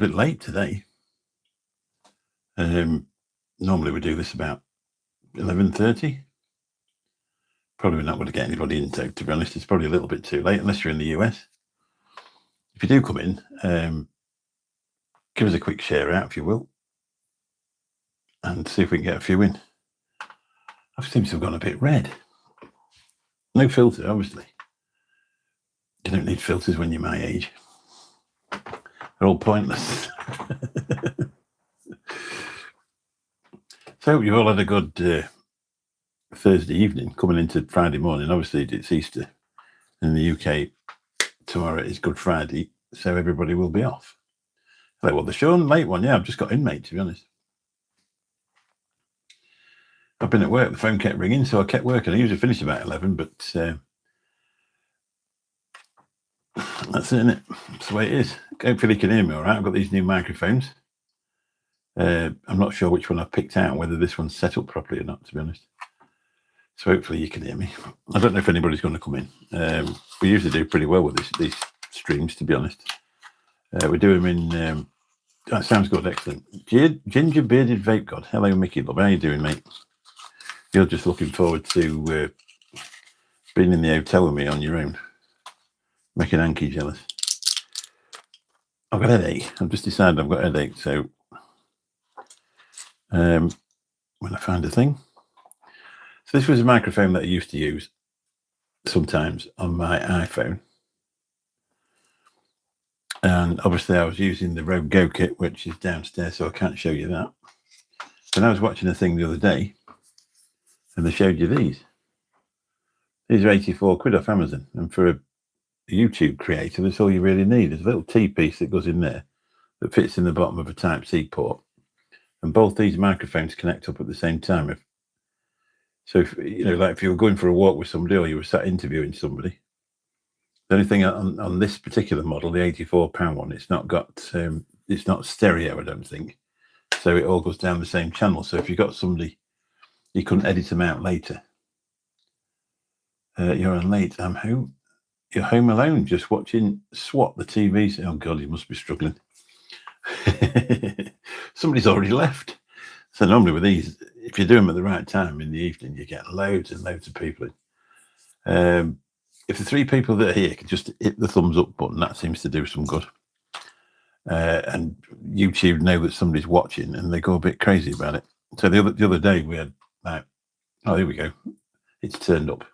bit late today. Normally we do this about 11:30. Probably not going to get anybody in, to be honest. It's probably a little bit too late, unless you're in the US. If you do come in, give us a quick share out, if you will, and see if we can get a few in. I seem to have gone a bit red. No filter, obviously. You don't need filters when you're my age. They're all pointless. So you've all had a good Thursday evening coming into Friday morning. Obviously, it's Easter. In the UK, tomorrow is Good Friday, so everybody will be off. Hello, well, the show, late one. Yeah, I've just got in, mate, to be honest. I've been at work. The phone kept ringing, so I kept working. I usually finish about 11, but that's it, isn't it? That's the way it is. Hopefully you can hear me all right. I've got these new microphones. I'm not sure which one I've picked out, whether this one's set up properly or not, to be honest. So hopefully you can hear me. I don't know if anybody's going to come in. We usually do pretty well with these streams, to be honest. We do them in... that sounds good, excellent. Ginger Bearded Vape God. Hello, Mickey. Love. How you doing, mate? You're just looking forward to being in the hotel with me on your own. Making Anki jealous. I've got a headache. I've just decided I've got a headache, so when I find a thing. So this was a microphone that I used to use sometimes on my iPhone. And obviously I was using the Rode Go kit, which is downstairs, so I can't show you that. But I was watching a thing the other day, and they showed you these. These are 84 quid off Amazon. And for a YouTube creator, that's all you really need. There's a little T-piece that goes in there that fits in the bottom of a Type-C port. And both these microphones connect up at the same time. So, if you were going for a walk with somebody or you were sat interviewing somebody, the only thing on this particular model, the £84 one, it's not stereo, I don't think. So it all goes down the same channel. So if you got somebody, you couldn't edit them out later. You're on late. I'm home. You're home alone, just watching SWAT, the TV. Oh, God, you must be struggling. Somebody's already left. So normally with these, if you do them at the right time in the evening, you get loads and loads of people in. If the three people that are here could just hit the thumbs up button, that seems to do some good. And YouTube know that somebody's watching and they go a bit crazy about it. So the other day we had here we go. It's turned up.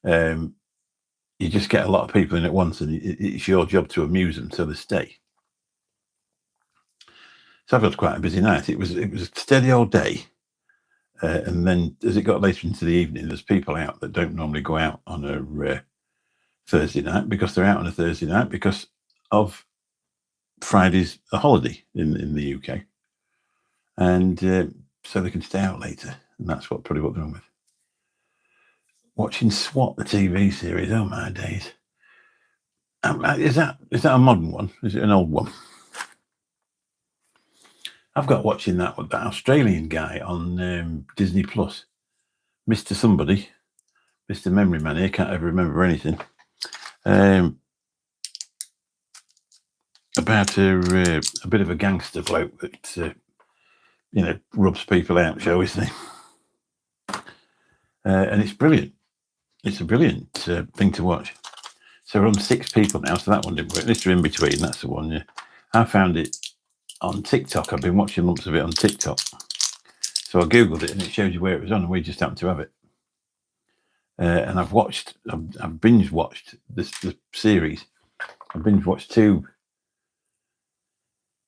You just get a lot of people in at once, and it's your job to amuse them so they stay. So I've got quite a busy night. It was a steady old day. And then as it got later into the evening, there's people out that don't normally go out on a Thursday night, because they're out on a Thursday night because of Friday's a holiday in the UK. And so they can stay out later. And that's probably what they're on with. Watching SWAT, the TV series. Oh, my days. Is that a modern one? Is it an old one? I've got watching that Australian guy on Disney Plus, Mr. Somebody, Mr. Memory Man here, can't ever remember anything. About a bit of a gangster bloke that rubs people out, shall we say? And it's brilliant. It's a brilliant thing to watch. So we're on 6 people now, so that one didn't work. Mr. In Between, that's the one. Yeah, I found it on TikTok. I've been watching lumps of it on TikTok. So I Googled it and it showed you where it was on, and we just happened to have it. And I've binge watched the series. I've binge watched 2.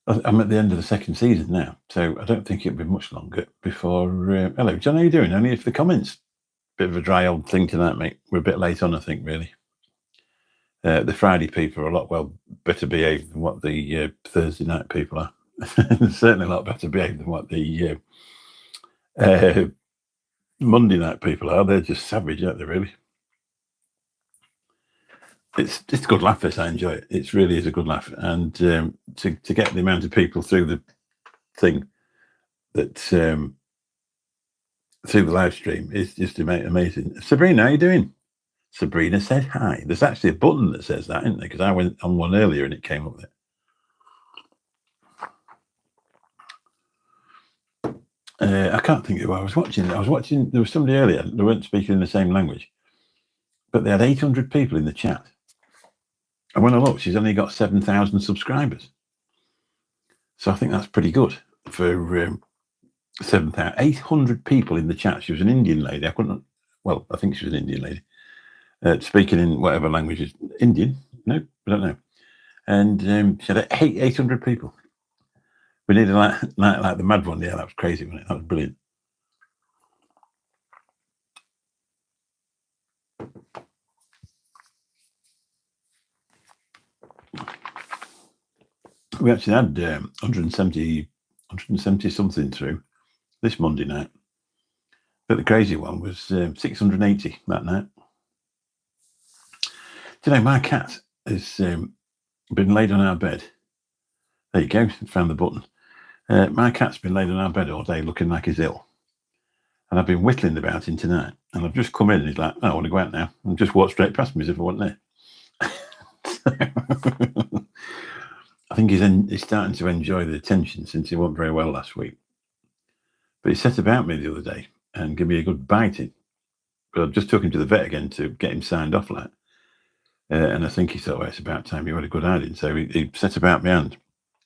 I'm at the end of the 2nd season now, so I don't think it'll be much longer before... hello, John, how are you doing? Only for the comments. Bit of a dry old thing tonight, mate. We're a bit late on, I think, really. The Friday people are a lot better behaved than what the Thursday night people are. Certainly a lot better behaved than what the Monday night people are. They're just savage, aren't they, really? It's a good laugh, this. I enjoy it. It really is a good laugh. And to get the amount of people through the thing that through the live stream is just amazing. Sabrina, how you doing? Sabrina said hi. There's actually a button that says that, isn't there? Because I went on one earlier and it came up there. I can't think of who I was watching. There was somebody earlier, they weren't speaking in the same language, but they had 800 people in the chat. And when I looked, she's only got 7,000 subscribers. So I think that's pretty good for 7,000. 800 people in the chat. She was an Indian lady. I think she was an Indian lady. Speaking in whatever language is Indian. No, I don't know. And she had 800 people. We needed like the mad one. Yeah, that was crazy, wasn't it? That was brilliant. We actually had 170 something through this Monday night. But the crazy one was 680 that night. Do you know, my cat has been laid on our bed. There you go, found the button. My cat's been laid on our bed all day looking like he's ill. And I've been whittling about him tonight. And I've just come in and he's like, oh, I want to go out now. And just walked straight past me as if I wasn't there. I think he's starting to enjoy the attention since he wasn't very well last week. But he set about me the other day and gave me a good biting. But I just took him to the vet again to get him signed off like. And I think he thought, well, it's about time you had a good hiding. So he set about my hand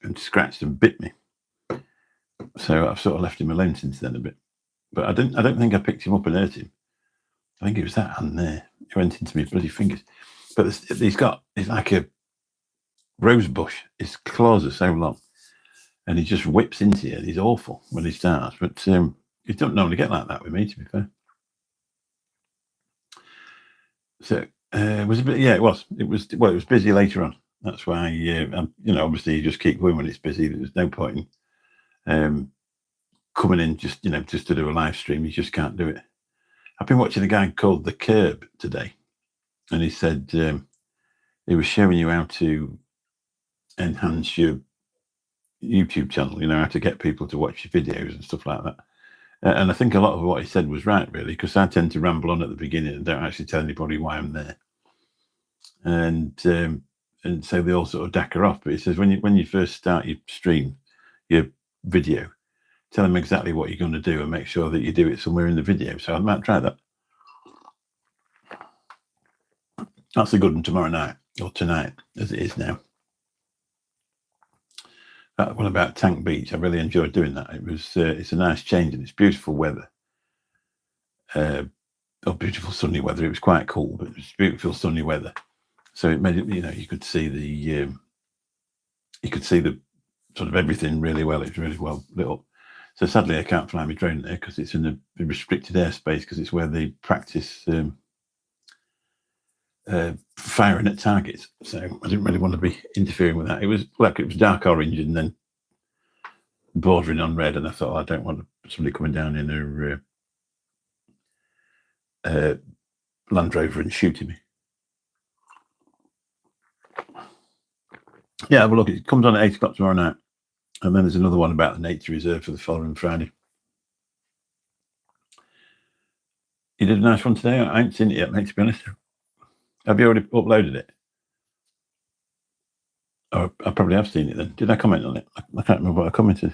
and scratched and bit me. So I've sort of left him alone since then a bit. But I don't think I picked him up and hurt him. I think it was that hand there. It went into my bloody fingers. But it's like a rose bush. His claws are so long. And he just whips into you. He's awful when he starts. But he don't normally get like that with me, to be fair. So was a bit, yeah, it was. It was busy later on. That's why, obviously you just keep going when it's busy. There's no point in coming in just to do a live stream. You just can't do it. I've been watching a guy called The Curb today, and he said he was showing you how to enhance your YouTube channel, how to get people to watch your videos and stuff like that. And I think a lot of what he said was right, really, because I tend to ramble on at the beginning and don't actually tell anybody why I'm there. And so they all sort of dacker off. But he says when you first start your stream, your video, tell them exactly what you're going to do and make sure that you do it somewhere in the video. So I might try that. That's a good one tomorrow night, or tonight, as it is now. That one about Tank Beach, I really enjoyed doing that. It was it's a nice change and it's beautiful weather. Beautiful sunny weather. It was quite cool, but it was beautiful sunny weather. So it made it, you could see the sort of everything really well. It was really well lit up. So sadly, I can't fly my drone there because it's in a restricted airspace because it's where they practice firing at targets. So I didn't really want to be interfering with that. It was dark orange and then bordering on red, and I thought I don't want somebody coming down in a Land Rover and shooting me. Yeah, have a look. It comes on at 8 o'clock tomorrow night. And then there's another one about the nature reserve for the following Friday. You did a nice one today. I ain't seen it yet, mate, to be honest. Have you already uploaded it? Oh, I probably have seen it then. Did I comment on it? I can't remember what I commented.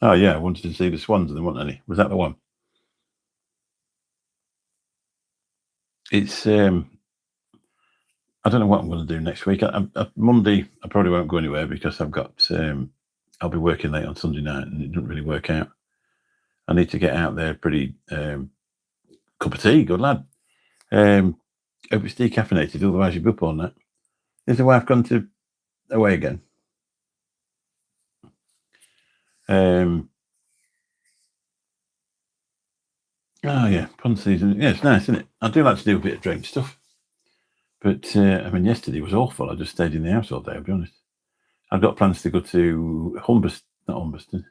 Oh, yeah, I wanted to see the swans and there weren't any. Was that the one? It's, I don't know what I'm going to do next week. Monday, I probably won't go anywhere because I've got, I'll be working late on Sunday night and it doesn't really work out. I need to get out there pretty, cup of tea, good lad. Hope it's decaffeinated, otherwise you'll be up all night. Is the wife gone away again? Oh yeah, pond season. Yeah, it's nice, isn't it? I do like to do a bit of drone stuff. But yesterday was awful. I just stayed in the house all day, I'll be honest. I've got plans to go to Humberston,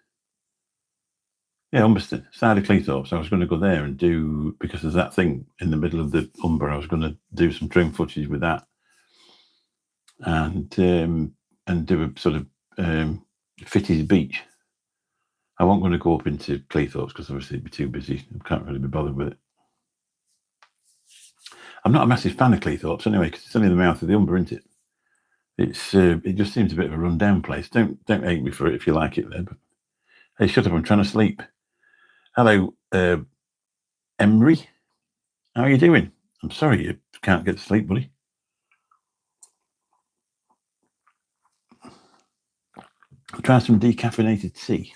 side of Cleethorpes. I was going to go there and do, because there's that thing in the middle of the Humber, I was going to do some drone footage with that. And do a sort of Fitties Beach. I wasn't going to go up into Cleethorpes because obviously it'd be too busy. I can't really be bothered with it. I'm not a massive fan of Cleethorpes anyway, because it's only the mouth of the Humber, isn't it? It just seems a bit of a run-down place. Don't hate me for it if you like it there. But hey, shut up! I'm trying to sleep. Hello, Emery. How are you doing? I'm sorry you can't get to sleep, buddy. Try some decaffeinated tea.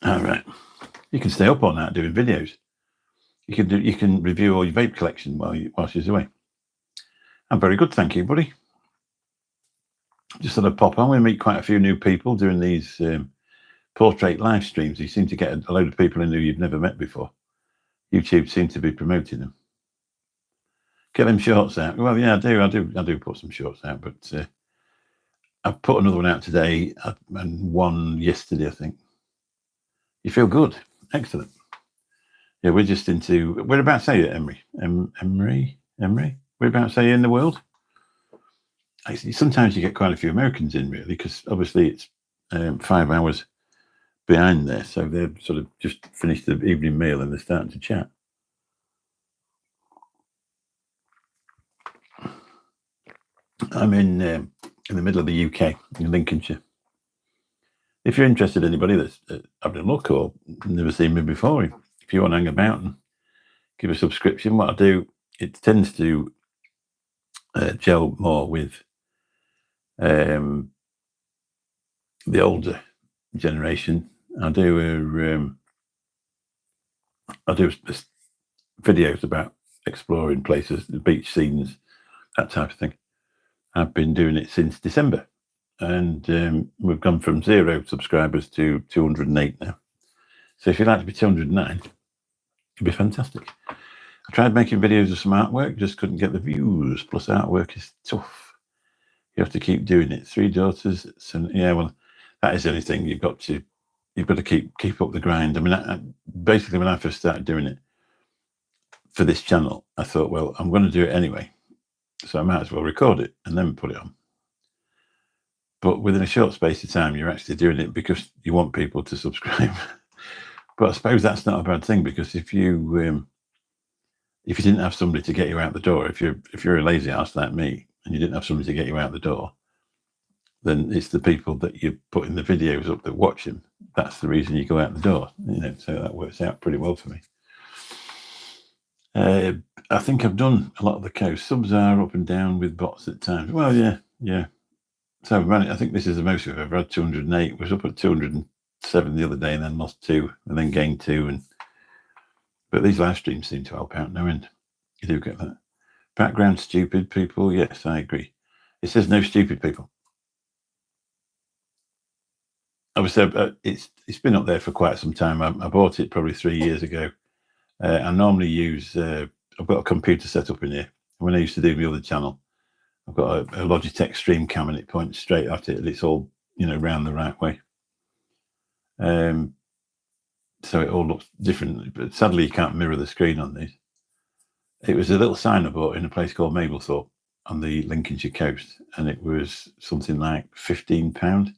All right. You can stay up all night doing videos. You can review all your vape collection while she's away. I'm very good, thank you, buddy. Just thought I'd pop on. We meet quite a few new people doing these portrait live streams. You seem to get a load of people in who you've never met before. YouTube seems to be promoting them. Get them shorts out. Well, yeah, I do put some shorts out, but I've put another one out today and one yesterday, I think. You feel good. Excellent. Yeah, we're just into. Whereabouts are you, Emery? Emery? Whereabouts are you in the world? Sometimes you get quite a few Americans in, really, because obviously it's 5 hours behind there. So they've sort of just finished the evening meal and they're starting to chat. I'm in the middle of the UK, in Lincolnshire. If you're interested, anybody that's having a look or never seen me before, if you want to hang about and give a subscription, what I do, it tends to gel more with the older generation. I do videos about exploring places, the beach scenes, that type of thing. I've been doing it since December, and we've gone from 0 subscribers to 208 now. So if you'd like to be 209, it'd be fantastic. I tried making videos of some artwork, just couldn't get the views. Plus, artwork is tough. You have to keep doing it. 3 daughters. So yeah, well, that is the only thing you've got to keep up the grind. I mean, basically, when I first started doing it for this channel, I thought, well, I'm going to do it anyway, so I might as well record it and then put it on. But within a short space of time, you're actually doing it because you want people to subscribe. But I suppose that's not a bad thing, because if you didn't have somebody to get you out the door, if you're a lazy ass like me and you didn't have somebody to get you out the door, then it's the people that you put in the videos up that watch them. That's the reason you go out the door. So that works out pretty well for me. I think I've done a lot of the coast. Subs are up and down with bots at times. Well, yeah. So I think this is the most we've ever had. 208. We was up at 207 the other day, and then lost 2, and then gained 2. But these live streams seem to help out no end. You do get that. Background stupid people. Yes, I agree. It says no stupid people. Obviously, it's been up there for quite some time. I bought it probably 3 years ago. I normally use. I've got a computer set up in here. When I used to do my other channel, I've got a Logitech Stream Cam, and it points straight at it, and it's all round the right way. So it all looks different, but sadly you can't mirror the screen on these. It was a little sign I bought in a place called Mablethorpe on the Lincolnshire coast, and it was something like £15.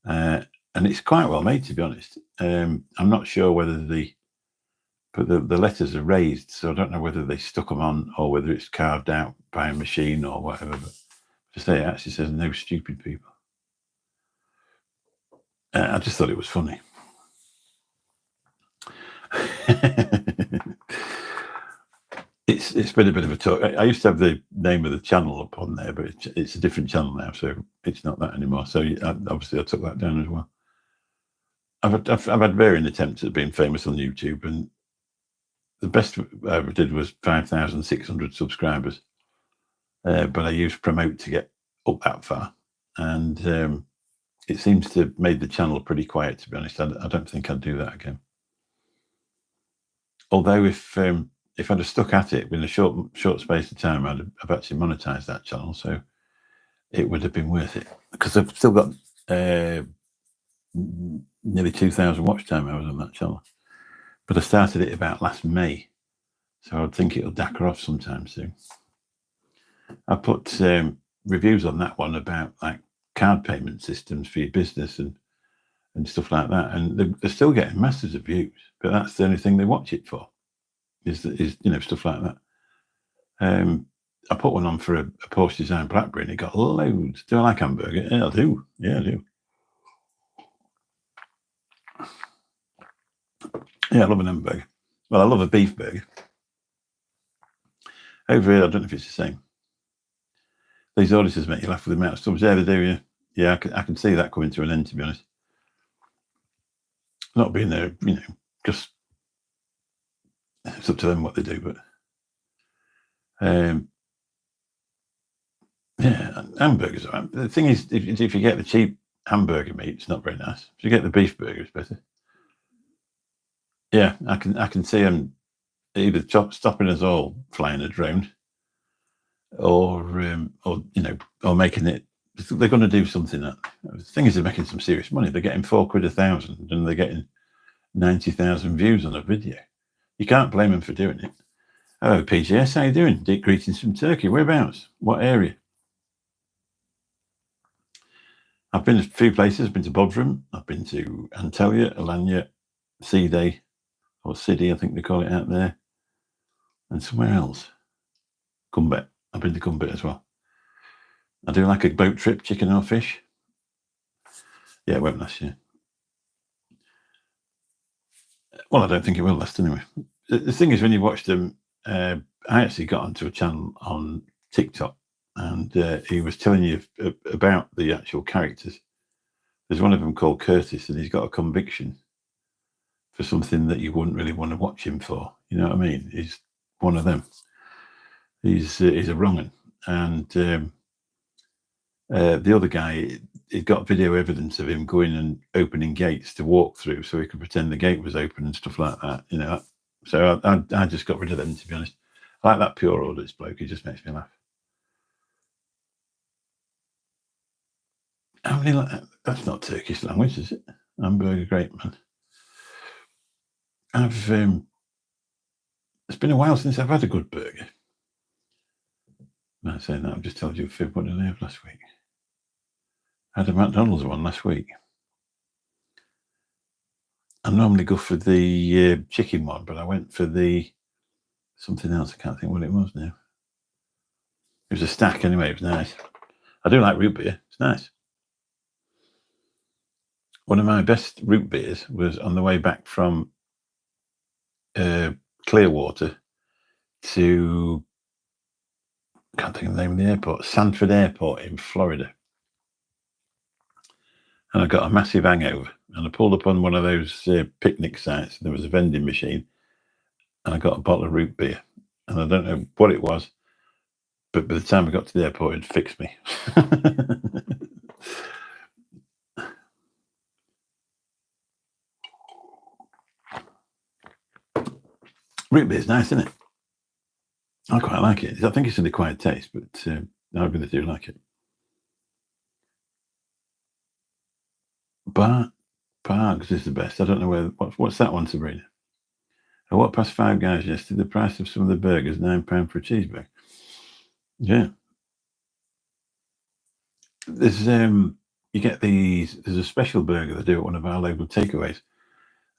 And it's quite well made, to be honest. I'm not sure whether the letters are raised, so I don't know whether they stuck them on or whether it's carved out by a machine or whatever. But to say, it actually says no stupid people. I just thought it was funny. It's been a bit of a talk. I used to have the name of the channel up on there, but it's a different channel now, so it's not that anymore. So obviously I took that down as well. I've had varying attempts at being famous on YouTube, and the best I ever did was 5,600 subscribers. But I used Promote to get up that far, and it seems to have made the channel pretty quiet, to be honest. I don't think I'd do that again. Although if I'd have stuck at it within a short space of time, I've actually monetized that channel, so it would have been worth it, because I've still got nearly 2,000 watch time hours on that channel. But I started it about last May, so I would think it'll dacker off sometime soon. I put reviews on that one about like card payment systems for your business and stuff like that, and they're still getting masses of views, but that's the only thing they watch it for, is stuff like that. I put one on for a Porsche Design Blackberry, and it got loads. Do I like hamburger? Yeah, I do. Yeah, I do. Yeah, I love an hamburger. Well, I love a beef burger. Over here, I don't know if it's the same. These auditors make you laugh with the amount of stuff. Yeah, they do, yeah. Yeah, I can see that coming to an end, to be honest. Not being there, just it's up to them what they do, but yeah, hamburgers are. The thing is, if you get the cheap hamburger meat, it's not very nice. If you get the beef burger, it's better. Yeah, I can see them either stopping us all flying a drone, or making it. They're going to do something. The thing is, they're making some serious money. They're getting £4 1,000, and they're getting 90,000 views on a video. You can't blame them for doing it. Hello, PGS. How you doing? Deep greetings from Turkey. Whereabouts? What area? I've been to a few places. I've been to Bodrum. I've been to Antalya, Alanya, Side, or Sidi, I think they call it out there, and somewhere else. Cumbet. I've been to Cumbet as well. I do like a boat trip, chicken or fish. Yeah, it won't last year. Well, I don't think it will last anyway. The thing is, when you watch them, I actually got onto a channel on TikTok, and he was telling you about the actual characters. There's one of them called Curtis, and he's got a conviction for something that you wouldn't really want to watch him for. You know what I mean? He's one of them. He's a wrong one. And the other guy, he's got video evidence of him going and opening gates to walk through, so he could pretend the gate was open and stuff like that. So I just got rid of them, to be honest. I like that pure audits bloke. He just makes me laugh. How many? That's not Turkish language, is it? Hamburger, great man. It's been a while since I've had a good burger. I'm saying that, I've just told you a fib. What did I have last week? I had a McDonald's one last week. I normally go for the chicken one, but I went for the something else. I can't think what it was now. It was a stack anyway. It was nice. I do like root beer. It's nice. One of my best root beers was on the way back from Clearwater to, I can't think of the name of the airport, Sanford Airport in Florida. And I got a massive hangover, and I pulled up on one of those picnic sites. There was a vending machine, and I got a bottle of root beer, and I don't know what it was, but by the time I got to the airport, it fixed me. Root beer is nice, isn't it? I quite like it. I think it's an acquired taste, but I really do like it. Parks is the best. I don't know what's that one, Sabrina? I walked past Five Guys yesterday. The price of some of the burgers, £9 for a cheeseburger. Yeah. There's you get these. There's a special burger they do at one of our local takeaways,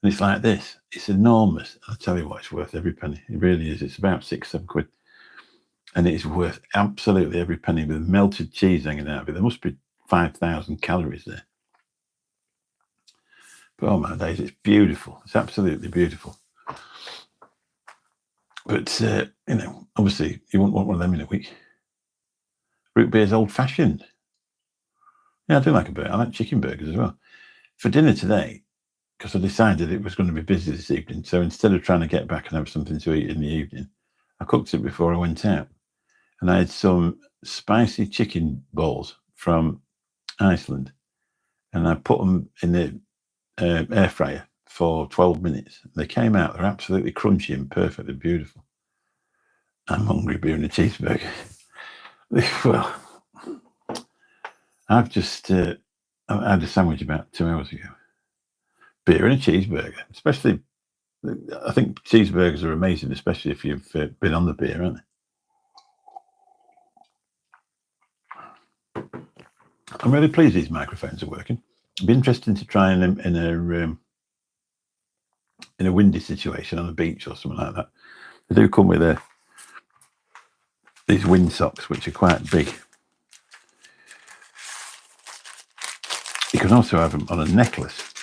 and it's like this. It's enormous. I'll tell you what, it's worth every penny. It really is. It's about £6-7, and it is worth absolutely every penny with melted cheese hanging out of it. There must be 5,000 calories there. But oh my days, it's beautiful. It's absolutely beautiful. But obviously, you wouldn't want one of them in a week. Root beer's old-fashioned. Yeah, I do like a burger. I like chicken burgers as well. For dinner today, because I decided it was going to be busy this evening, so instead of trying to get back and have something to eat in the evening, I cooked it before I went out. And I had some spicy chicken balls from Iceland, and I put them in the air fryer for 12 minutes. They came out. They're absolutely crunchy and perfectly beautiful. I'm hungry, beer and a cheeseburger. Well, I've just I had a sandwich about 2 hours ago. Beer and a cheeseburger, especially. I think cheeseburgers are amazing, especially if you've been on the beer, aren't they? I'm really pleased these microphones are working. It'd be interesting to try them in a windy situation on a beach or something like that. They do come with a these wind socks, which are quite big. You can also have them on a necklace.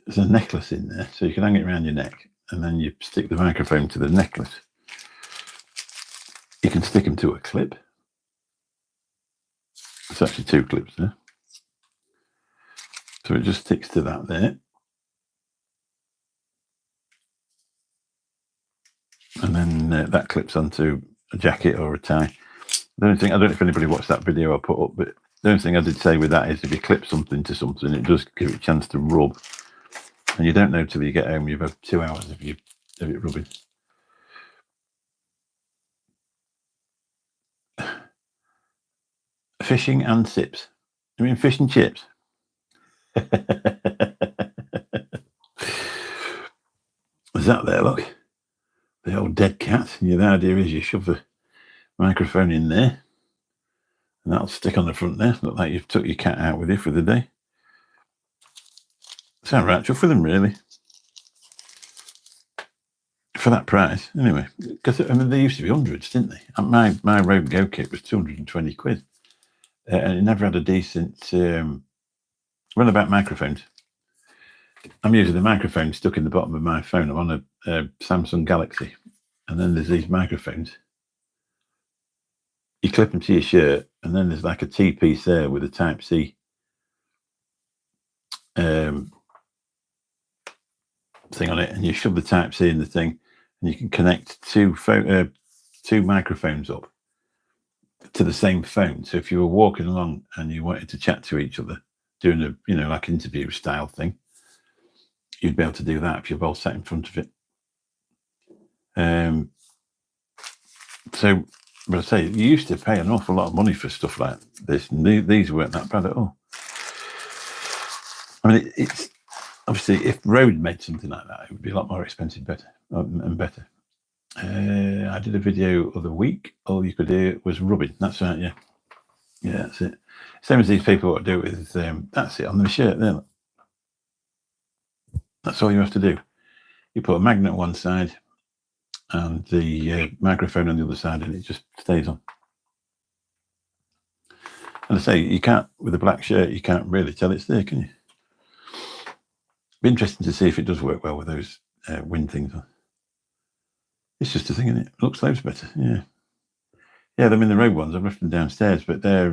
There's a necklace in there, so you can hang it around your neck, and then you stick the microphone to the necklace. You can stick them to a clip. There's actually 2 clips there. So it just sticks to that there. And then that clips onto a jacket or a tie. The only thing, I don't know if anybody watched that video I put up, but the only thing I did say with that is if you clip something to something, it does give it a chance to rub. And you don't know till you get home, you've had 2 hours of it rubbing. Fishing and sips. You mean fish and chips? Is that there, look? The old dead cat. And the idea is you shove the microphone in there, and that'll stick on the front there. Look like you've took your cat out with you for the day. Sound right chuffed with them, really. For that price, anyway. Because I mean, they used to be hundreds, didn't they? My Rogue Go kit was 220 quid. And it never had a decent... Run about microphones. I'm using the microphone stuck in the bottom of my phone. I'm on a Samsung Galaxy. And then there's these microphones. You clip them to your shirt, and then there's like a T-piece there with a Type-C thing on it, and you shove the Type-C in the thing, and you can connect 2 microphones up to the same phone. So if you were walking along and you wanted to chat to each other, doing a, like interview style thing, you'd be able to do that if you're both sat in front of it. So, but I say, you used to pay an awful lot of money for stuff like this, and these weren't that bad at all. I mean, it's obviously, if Rode made something like that, it would be a lot more expensive, better. I did a video other week. All you could do was rubbing. That's right, yeah. Yeah, that's it. Same as these people what do it with, that's it, on the shirt there. That's all you have to do. You put a magnet on one side and the microphone on the other side, and it just stays on. And I say, you can't, with a black shirt, you can't really tell it's there, can you? Be interesting to see if it does work well with those wind things on. It's just a thing, isn't it? Looks loads better, yeah. Yeah, I mean, the Rogue ones, I've left them downstairs, but they're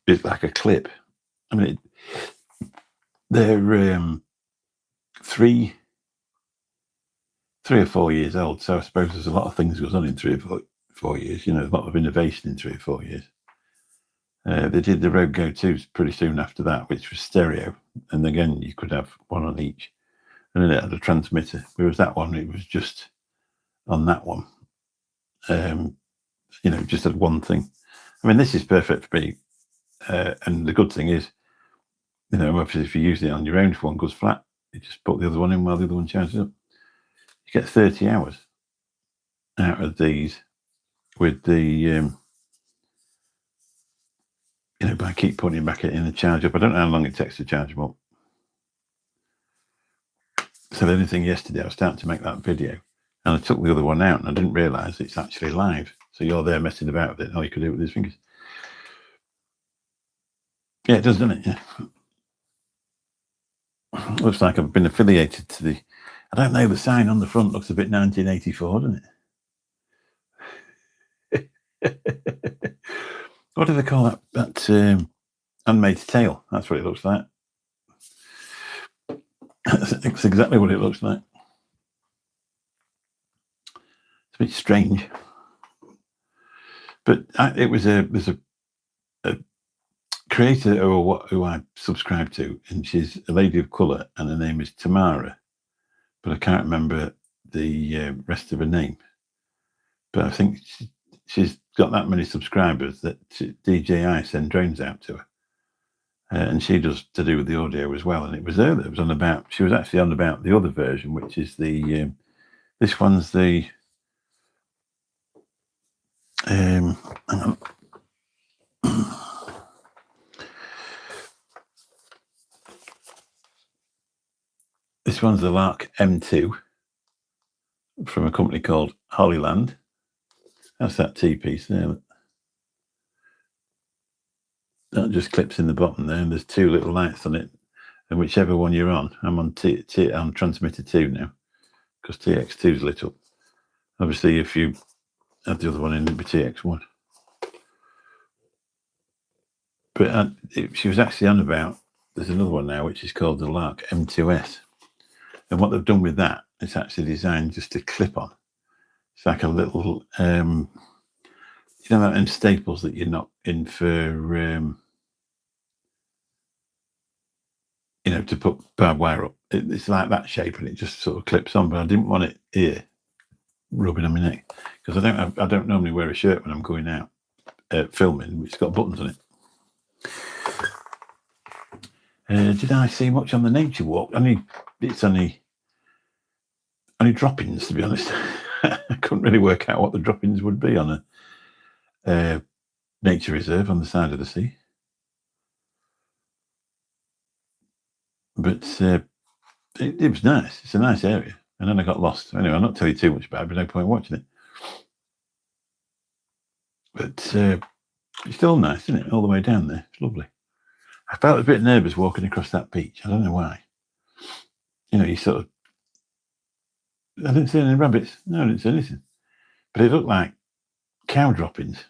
it's like a clip. I mean, they're 3 or 4 years old, so I suppose there's a lot of things goes on in 3 or 4 years. A lot of innovation in 3 or 4 years. They did the Rogue Go 2s pretty soon after that, which was stereo, and again you could have one on each, and then it had a transmitter. Whereas that one, it was just on that one. Just had one thing. I mean, this is perfect for me, and the good thing is, obviously, if you use it on your own, if one goes flat, you just put the other one in while the other one charges up. You get 30 hours out of these with the, by keep putting it back in the charge up. I don't know how long it takes to charge them up. So the only thing yesterday, I was starting to make that video, and I took the other one out, and I didn't realise it's actually live. So you're there messing about with it. All you could do with his fingers. Yeah, it does, doesn't it? Yeah. Looks like I've been affiliated to the... I don't know, the sign on the front looks a bit 1984, doesn't it? What do they call that Handmaid's Tale? That's what it looks like. That's exactly what it looks like. It's a bit strange. But there's a creator who I subscribe to, and she's a lady of colour, and her name is Tamara, but I can't remember the rest of her name. But I think she's got that many subscribers that DJI send drones out to her, and she does to do with the audio as well. And it was her that was on about. She was actually on about the other version, which is the this one's the hang on. This one's the Lark M2 from a company called Hollyland. That's that T-piece there. That just clips in the bottom there, and there's two little lights on it. And whichever one you're on, I'm on I'm transmitter 2 now, because TX2 is lit up. Obviously, if you had the other one in, it'd be TX1. But she was actually on about, there's another one now, which is called the Lark M2S. And what they've done with that, it's actually designed just to clip on. It's like a little, you know, that in staples that you're not in for, you know, to put barbed wire up. It's like that shape, and it just sort of clips on. But I didn't want it here rubbing on my neck, because I don't normally wear a shirt when I'm going out filming. It's got buttons on it. Did I see much on the nature walk? It's only droppings, to be honest. I couldn't really work out what the droppings would be on a nature reserve on the side of the sea. But it was nice. It's a nice area. And then I got lost. Anyway, I'll not tell you too much about it, but no point watching it. But it's still nice, isn't it? All the way down there. It's lovely. I felt a bit nervous walking across that beach. I don't know why. You know, you sort of... I didn't see any rabbits. No, I didn't see anything. But it looked like cow droppings.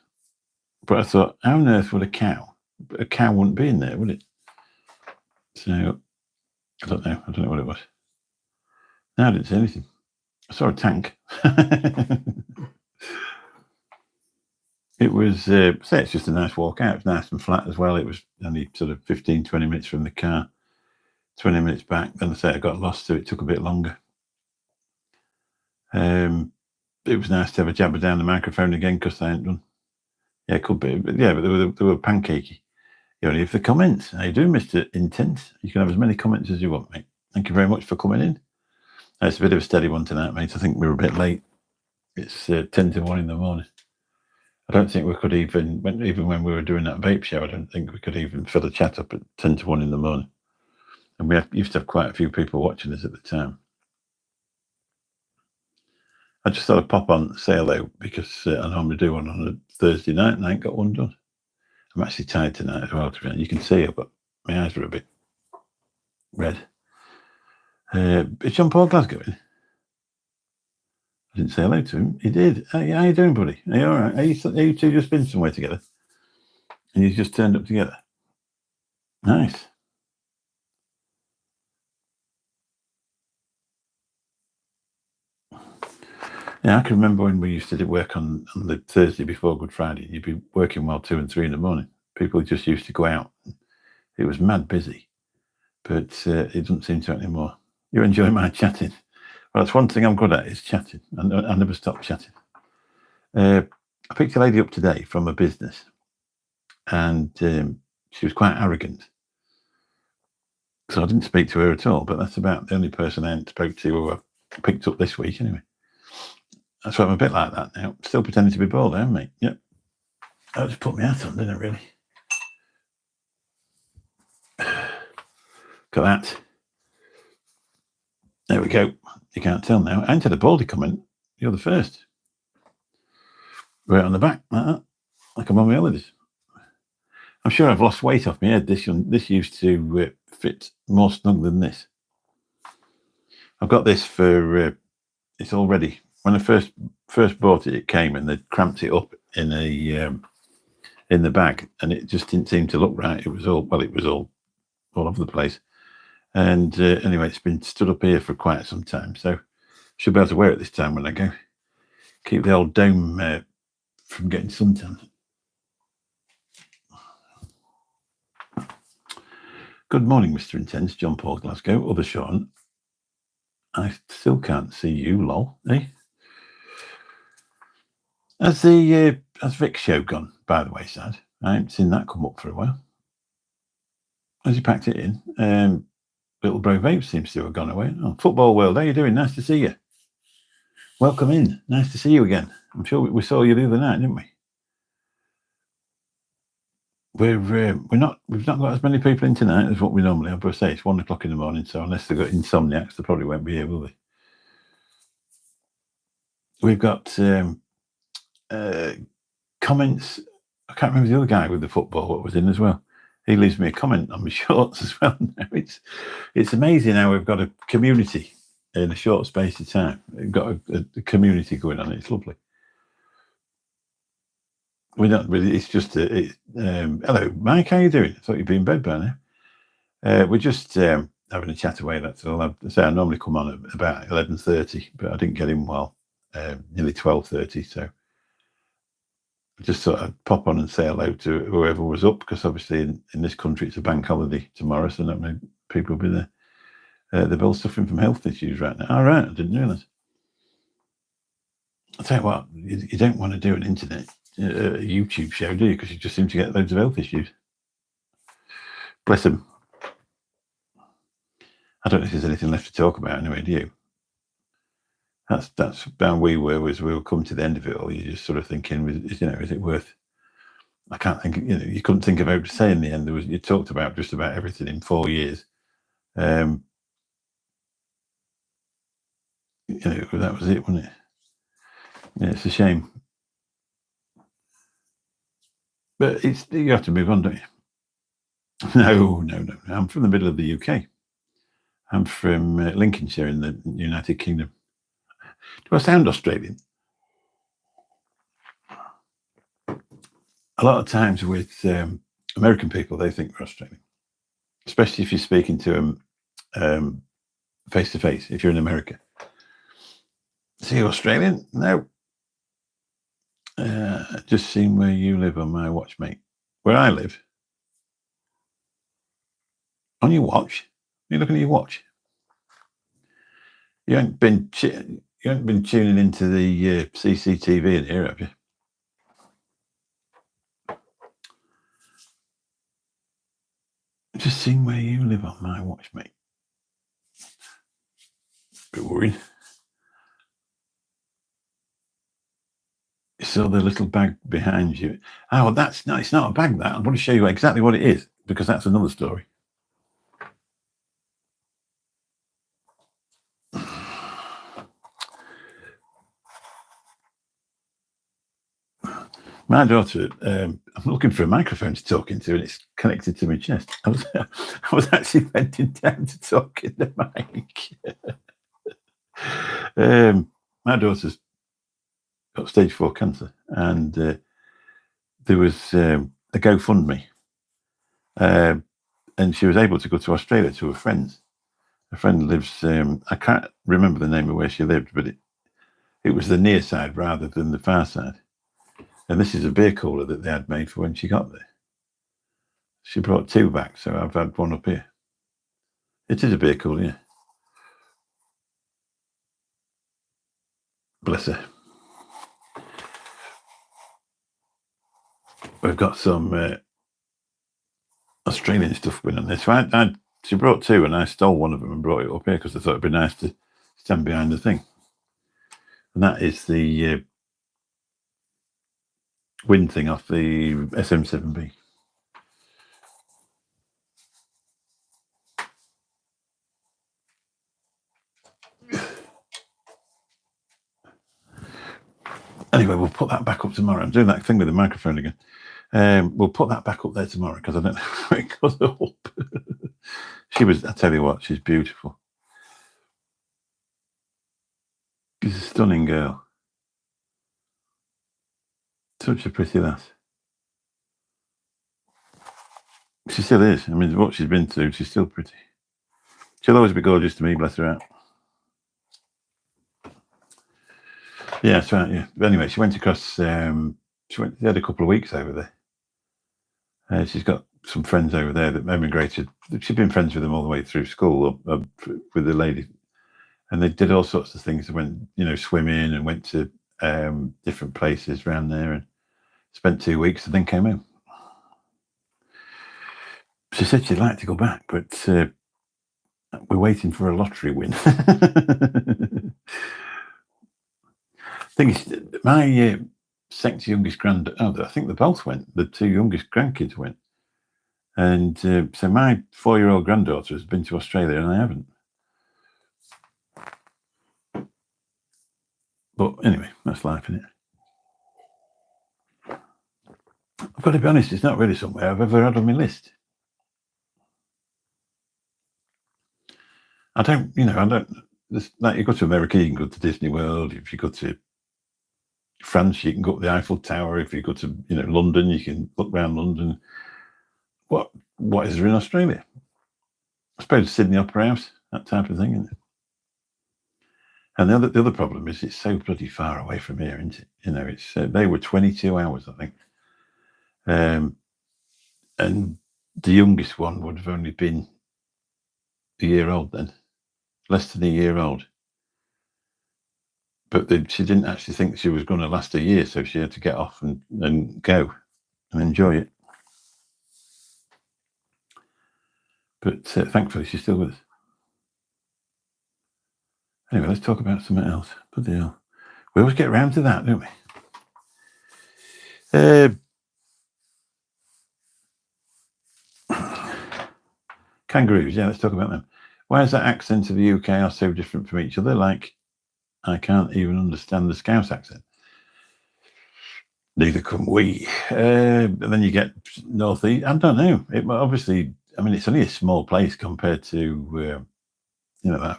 But I thought, how on earth would a cow wouldn't be in there, would it? So, I don't know what it was. No, I didn't see anything. I saw a tank. It was, it's just a nice walk out. It's nice and flat as well. It was only sort of 15, 20 minutes from the car, 20 minutes back. Then I got lost, so it took a bit longer. It was nice to have a jabber down the microphone again, because I hadn't done. Yeah, it could be. But yeah, but they were pancakey. You only have the comments. How you doing, Mr. Intense? You can have as many comments as you want, mate. Thank you very much for coming in. It's a bit of a steady one tonight, mate. I think we were a bit late. It's 10 to 1 in the morning. I don't think we could even when we were doing that vape show, I don't think we could even fill a chat up at 10 to 1 in the morning. And we used to have quite a few people watching us at the time. I just thought I'd pop on say hello, because I normally do one on a Thursday night, and I ain't got one done. I'm actually tired tonight as well, to be honest. You can see it, but my eyes are a bit red. Is John Paul Glasgow in? I didn't say hello to him. He did. How you doing, buddy? Are you all right? Are you two just been somewhere together? And you just turned up together? Nice. Yeah, I can remember when we used to do work on the Thursday before Good Friday. You'd be working while 2 and 3 in the morning. People just used to go out. It was mad busy. But it doesn't seem to anymore. You enjoy my chatting. Well, that's one thing I'm good at, is chatting. I never stop chatting. I picked a lady up today from a business, and she was quite arrogant. So I didn't speak to her at all, but that's about the only person I hadn't spoke to who I picked up this week anyway. That's why I'm a bit like that now. Still pretending to be bald, eh, mate? Yep. I just put my hat on, didn't I, really? Got that. There we go. You can't tell now. I entered a baldy comment. You're the first. Right on the back, like that. Like I'm on my holidays. I'm sure I've lost weight off my head. This used to fit more snug than this. I've got this for, it's all ready. When I first bought it, it came and they cramped it up in the bag, and it just didn't seem to look right. It was all over the place. And anyway, it's been stood up here for quite some time, so should be able to wear it this time when I go. Keep the old dome from getting suntan. Good morning, Mr. Intense, John Paul Glasgow, other Sean. I still can't see you, lol. Eh? Has Vic's show gone, by the way, Sad? I haven't seen that come up for a while. Has he packed it in? Little Bro Vape seems to have gone away. Oh, Football World, how you doing? Nice to see you. Welcome in. Nice to see you again. I'm sure we saw you the other night, didn't we? We've not got as many people in tonight as what we normally have. But I say it's 1 o'clock in the morning, so unless they've got insomniacs, they probably won't be here, will they? we've got comments. I can't remember the other guy with the football what was in as well. He leaves me a comment on my shorts as well. Now it's amazing how we've got a community in a short space of time. We've got a community going on. It's lovely. We're not really. It's just hello, Mike. How you doing? I thought you'd be in bed by now. We're just having a chat away. That's all. I normally come on at about 11:30, but I didn't get in well, nearly 12:30. So I just thought I'd pop on and say hello to whoever was up, because obviously in this country it's a bank holiday tomorrow, so not many people will be there. They're both suffering from health issues right now. All right, I didn't realise. I'll tell you what, you don't want to do an internet YouTube show, do you? Because you just seem to get loads of health issues. Bless them. I don't know if there's anything left to talk about anyway, do you? That's how we were, as we'll come to the end of it all. You're just sort of thinking, is it worth? I can't think. You couldn't think of how to say in the end. You talked about just about everything in 4 years. That was it, wasn't it? Yeah, it's a shame, but you have to move on, don't you? No. I'm from the middle of the UK. I'm from Lincolnshire in the United Kingdom. Do I sound Australian? A lot of times with American people, they think we're Australian, especially if you're speaking to them face to face. If you're in America, so you're Australian? No. Just seeing where you live on my watch, mate. Where I live? On your watch? You're looking at your watch. You haven't been tuning into the CCTV in here, have you? Just seeing where you live on my watch, mate. Bit worried. You saw the little bag behind you. Oh, that's no, it's not a bag. That I want to show you exactly what it is, because that's another story. My daughter, I'm looking for a microphone to talk into, and it's connected to my chest. I was actually bending down to talk in the mic. My daughter's got stage 4 cancer, and there was a GoFundMe, and she was able to go to Australia to her friends. Her friend lives, I can't remember the name of where she lived, but it was the near side rather than the far side. And this is a beer cooler that they had made for when she got there. She brought 2 back, so I've had 1 up here. It is a beer cooler, yeah. Bless her. We've got some Australian stuff going on there. So she brought 2, and I stole 1 of them and brought it up here because I thought it'd be nice to stand behind the thing. And that is the wind thing off the SM7B. Anyway, we'll put that back up tomorrow. I'm doing that thing with the microphone again. We'll put that back up there tomorrow, because I don't know where it goes up. I tell you what, she's beautiful. She's a stunning girl. Such a pretty lass. She still is. I mean, what she's been through, she's still pretty. She'll always be gorgeous to me, bless her out. Yeah, that's right, yeah. But anyway, she went across, they had a couple of weeks over there. She's got some friends over there that emigrated. She'd been friends with them all the way through school, with the lady. And they did all sorts of things. They went, swimming, and went to different places around there, and spent 2 weeks, and then came home. She said she'd like to go back, but we're waiting for a lottery win. Thing is, my second youngest I think they both went. The 2 youngest grandkids went. And so my 4-year-old granddaughter has been to Australia, and I haven't. But anyway, that's life, isn't it? I've got to be honest, it's not really somewhere I've ever had on my list. I don't. Like, you go to America, you can go to Disney World. If you go to France, you can go to the Eiffel Tower. If you go to London, you can look around London. What is there in Australia? I suppose Sydney Opera House, that type of thing, isn't it? And the other problem is it's so bloody far away from here, isn't it? It's they were 22 hours, I think, and the youngest one would have only been a year old then, less than a year old. But she didn't actually think she was going to last a year, so she had to get off and go and enjoy it. But thankfully, she's still with us. Anyway, let's talk about something else. Bloody hell. We always get around to that, don't we? Kangaroos, yeah, let's talk about them. Why is that accent of the UK are so different from each other? Like, I can't even understand the Scouse accent. Neither can we. And then you get northeast. I don't know. Obviously, I mean, it's only a small place compared to,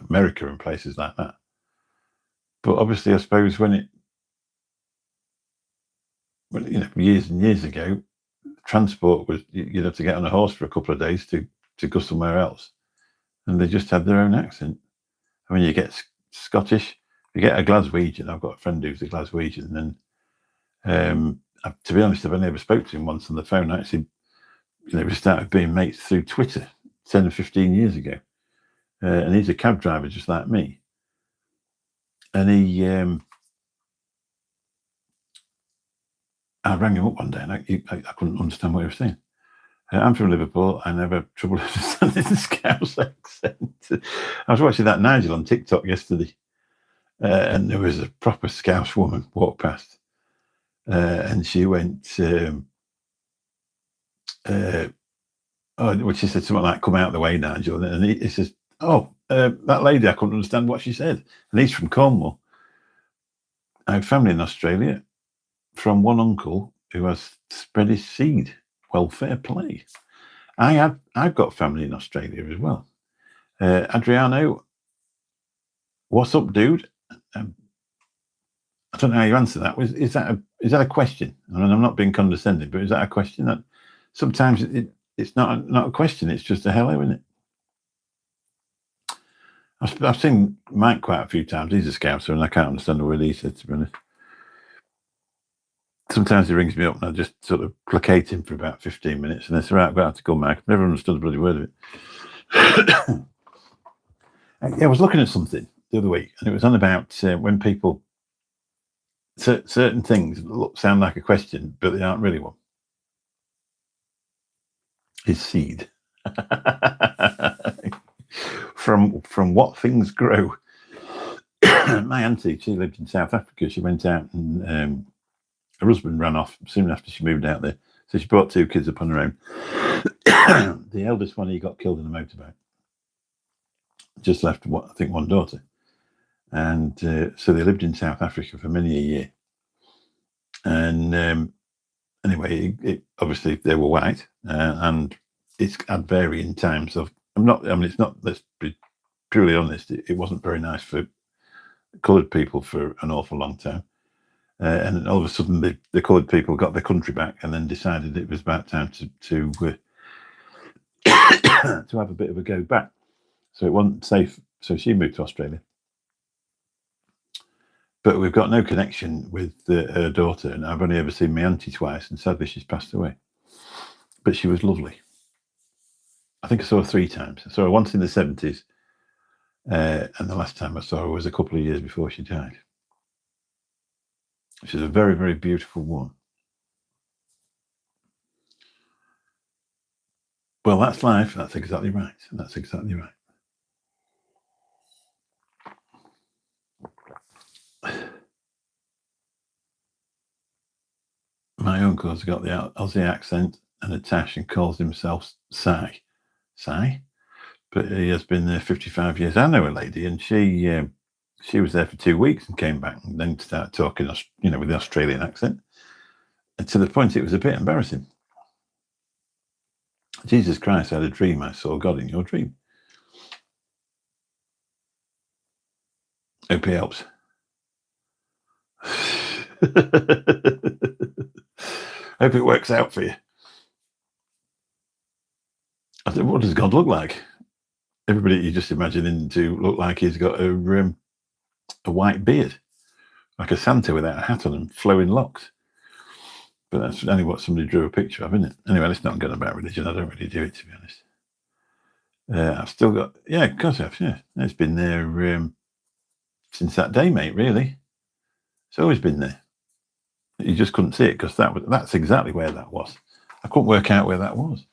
America and places like that. But obviously, I suppose when years and years ago, transport was, you'd have to get on a horse for a couple of days to go somewhere else. And they just had their own accent. I mean, you get Scottish, you get a Glaswegian. I've got a friend who's a Glaswegian, and to be honest, I've only ever spoke to him once on the phone. Actually, we started being mates through Twitter 10 or 15 years ago. And he's a cab driver just like me. And I rang him up one day and I couldn't understand what he was saying. I'm from Liverpool. I never have trouble understanding the Scouse accent. I was watching that Nigel on TikTok yesterday, and there was a proper Scouse woman walk past, and she went, she said something like, "Come out of the way, Nigel," and he says, "Oh, that lady, I couldn't understand what she said." And he's from Cornwall. I have family in Australia from one uncle who has spread his seed. Well, fair play. I've got family in Australia as well. Adriano, what's up, dude? I don't know how you answer that. Is that a question? I mean, I'm not being condescending, but is that a question? That sometimes it's not a question. It's just a hello, isn't it? I've seen Mike quite a few times. He's a Scouser, and I can't understand a word he said, to be honest. Sometimes he rings me up and I just sort of placate him for about 15 minutes, and it's right, I've got to go, Mike. I've never understood a bloody word of it. I was looking at something the other week, and it was on about when people, certain things sound like a question, but they aren't really one. His seed. From what things grow. My auntie, she lived in South Africa. She went out and her husband ran off soon after she moved out there. So she brought two kids up on her own. The eldest one, he got killed in a motorbike. Just left, I think, one daughter. And so they lived in South Africa for many a year. And anyway, obviously they were white, and it's had varying times of. It's not. Let's be purely honest. It wasn't very nice for coloured people for an awful long time. And all of a sudden, the coloured people got their country back, and then decided it was about time to have a bit of a go back. So it wasn't safe. So she moved to Australia. But we've got no connection with her daughter, and I've only ever seen my auntie twice, and sadly she's passed away. But she was lovely. I think I saw her 3 times. I saw her once in the 70s, and the last time I saw her was a couple of years before she died. She's a very, very beautiful woman. Well, that's life. That's exactly right. That's exactly right. My uncle's got the Aussie accent and a tash and calls himself Si. Si? But he has been there 55 years. I know a lady, and she She was there for 2 weeks and came back and then started talking, with the Australian accent. And to the point it was a bit embarrassing. Jesus Christ, I had a dream. I saw God in your dream. Hope it helps. Hope it works out for you. I said, what does God look like? Everybody you just imagining to look like he's got a white beard, like a Santa without a hat on and flowing locks. But that's only what somebody drew a picture of, isn't it? Anyway, let's not go about religion. I don't really do it, to be honest. I've still got, of course I have, yeah. It's been there since that day, mate, really. It's always been there. You just couldn't see it because that's exactly where that was. I couldn't work out where that was.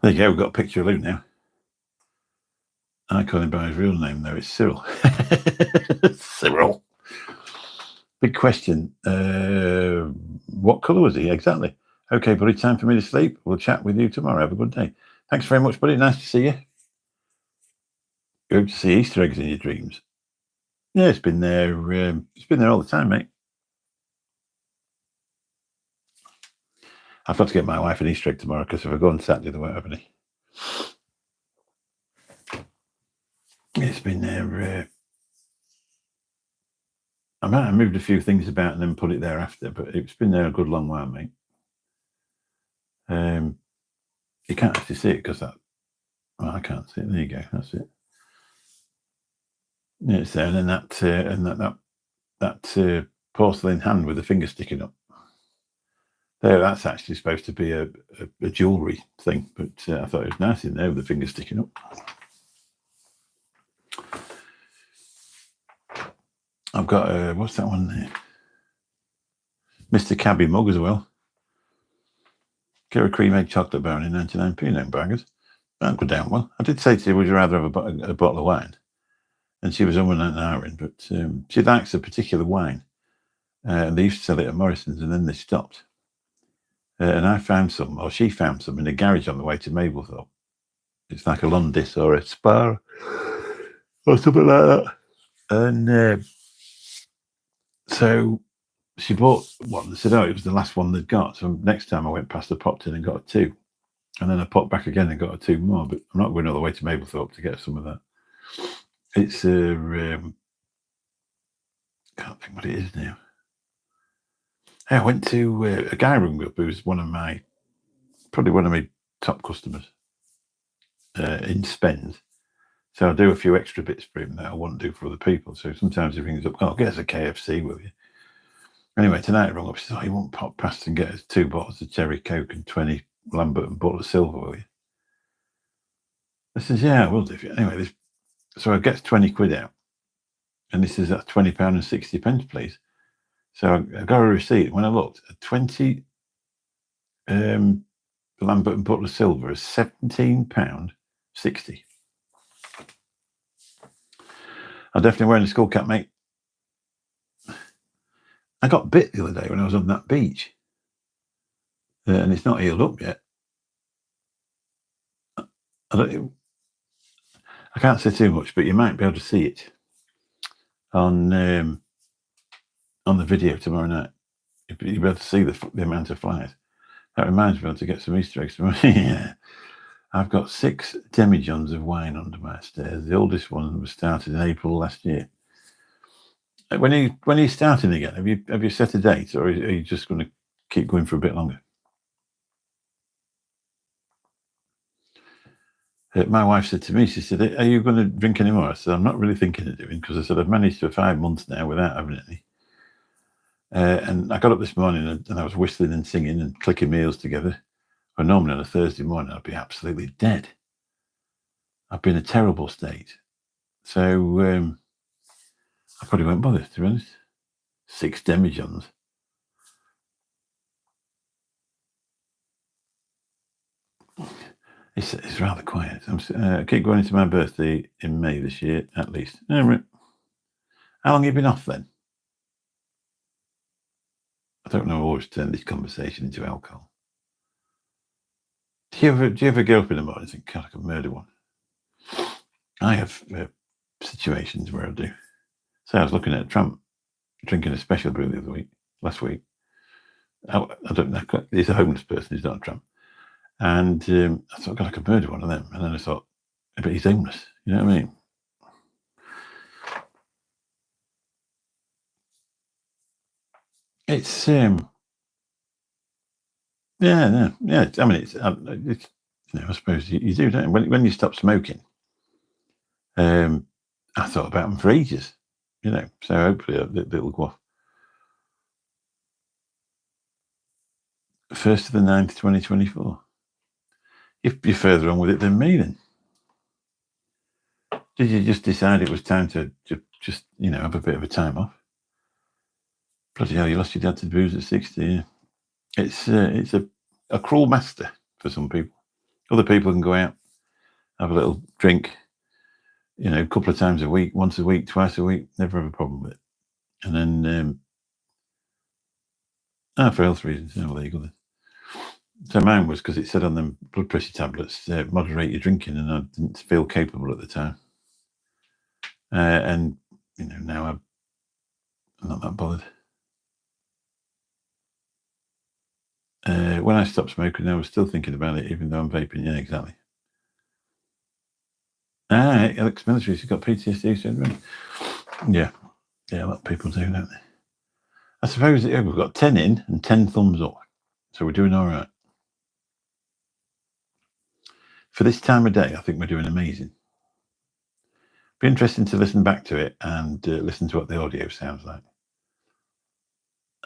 There you go, we've got a picture of Lou now. I call him by his real name, though. It's Cyril. Cyril. Big question. What colour was he? Exactly. Okay, buddy, time for me to sleep. We'll chat with you tomorrow. Have a good day. Thanks very much, buddy. Nice to see you. Hope to see Easter eggs in your dreams. Yeah, it's been there. It's been there all the time, mate. I've got to get my wife an Easter egg tomorrow because if I go on Saturday, there won't have any. It's been there. I might have moved a few things about and then put it there after, but it's been there a good long while, mate. You can't actually see it because that. Well, I can't see it. There you go. That's it. Yeah, it's there, and then that porcelain hand with the finger sticking up. There, that's actually supposed to be a jewellery thing, but I thought it was nice in there with the finger sticking up. I've got what's that one there? Mr. Cabby mug as well. Get a cream egg chocolate brownie, 99p, no baggers. That'd go down well. I did say to you, would you rather have a bottle of wine? And she was on an hour in, but she likes a particular wine. And they used to sell it at Morrison's, and then they stopped. And I found some, or she found some, in a garage on the way to Mablethorpe. It's like a Londis or a Spar or something like that. And so she bought one and said, it was the last one they'd got. So next time I went past, I popped in and got a 2. And then I popped back again and got a 2 more. But I'm not going all the way to Mablethorpe to get some of that. It's can't think what it is now. I went to a guy rung me up who's probably one of my top customers in spends. So I do a few extra bits for him that I wouldn't do for other people. So sometimes he rings up, get us a KFC, will you? Anyway, tonight he rung up, he said, you won't pop past and get us 2 bottles of Cherry Coke and 20 Lambert and bottle of Silver, will you? I says, yeah, I will do. Anyway, so I get 20 quid out. And this is at £20 and 60 pence, please. So I got a receipt. When I looked, a 20 Lambert and bottle of Silver is £17.60. I'm definitely wearing a skull cap, mate. I got bit the other day when I was on that beach. And it's not healed up yet. I can't say too much, but you might be able to see it on the video tomorrow night. You'll be able to see the amount of flies. That reminds me to get some Easter eggs tomorrow. Yeah. I've got 6 demijohns of wine under my stairs. The oldest one was started in April last year. When are you starting again? Have you set a date, or are you just going to keep going for a bit longer? My wife said to me, she said, are you going to drink any more? I said, I'm not really thinking of doing, because I said I've managed for 5 months now without having any. And I got up this morning and I was whistling and singing and clicking meals together. Well, normally on a Thursday morning, I'd be absolutely dead. I'd be in a terrible state. So I probably won't bother, to be honest. 6 demijohns. It's rather quiet. I keep going into my birthday in May this year, at least. How long have you been off then? I don't know. I always turn this conversation into alcohol. Do you ever get up in the morning and think, God, I could murder one? I have situations where I do. So I was looking at a tramp drinking a special brew last week. I don't know. He's a homeless person. He's not a tramp. And I thought, God, I could murder one of them. And then I thought, but he's homeless. You know what I mean? It's yeah. I mean, it's I suppose you do, don't you? When you stop smoking. I thought about them for ages, so hopefully it'll go off. 1st of the 9th, 2024. You're further on with it than me then. Did you just decide it was time to just, have a bit of a time off? Bloody hell, you lost your dad to booze at 60. Yeah. It's a cruel master for some people. Other people can go out, have a little drink, a couple of times a week, once a week, twice a week, never have a problem with it. And then, for health reasons, well, there you go then. So mine was because it said on them blood pressure tablets, moderate your drinking, and I didn't feel capable at the time. And, now I'm not that bothered. When I stopped smoking, I was still thinking about it, even though I'm vaping. Yeah, exactly. Alex Military's got PTSD syndrome. Yeah, a lot of people do, don't they? I suppose we've got 10 in and 10 thumbs up, so we're doing all right. For this time of day, I think we're doing amazing. Be interesting to listen back to it and listen to what the audio sounds like.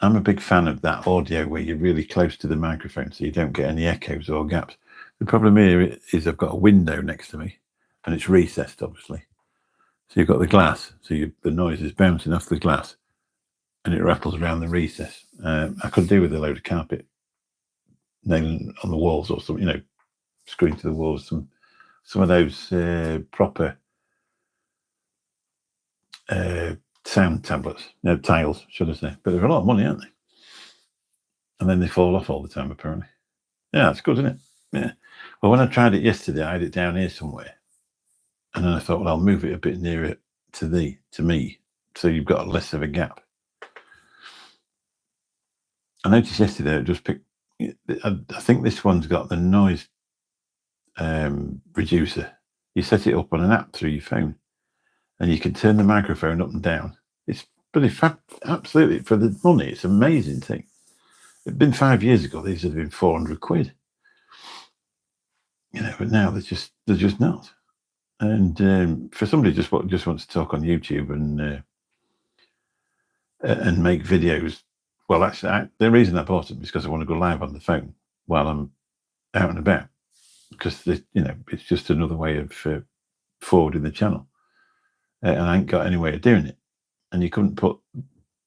I'm a big fan of that audio where you're really close to the microphone so you don't get any echoes or gaps. The problem here is I've got a window next to me and it's recessed, obviously. So you've got the glass, so the noise is bouncing off the glass and it rattles around the recess. I could do with a load of carpet nailing on the walls or something, screwing to the walls, some of those proper sound tablets, tiles, should I say. But they're a lot of money, aren't they? And then they fall off all the time, apparently. Yeah, it's good, isn't it? Yeah. Well, when I tried it yesterday, I had it down here somewhere. And then I thought, well, I'll move it a bit nearer to me, so you've got less of a gap. I noticed yesterday it just picked. I think this one's got the noise reducer. You set it up on an app through your phone, and you can turn the microphone up and down. It's pretty absolutely, for the money. It's an amazing thing. It'd been 5 years ago. These would have been 400 quid. But now they're just not. And for somebody just wants to talk on YouTube and make videos. Well, actually, the reason I bought them is because I want to go live on the phone while I'm out and about, because it's just another way of forwarding the channel, and I ain't got any way of doing it. And you couldn't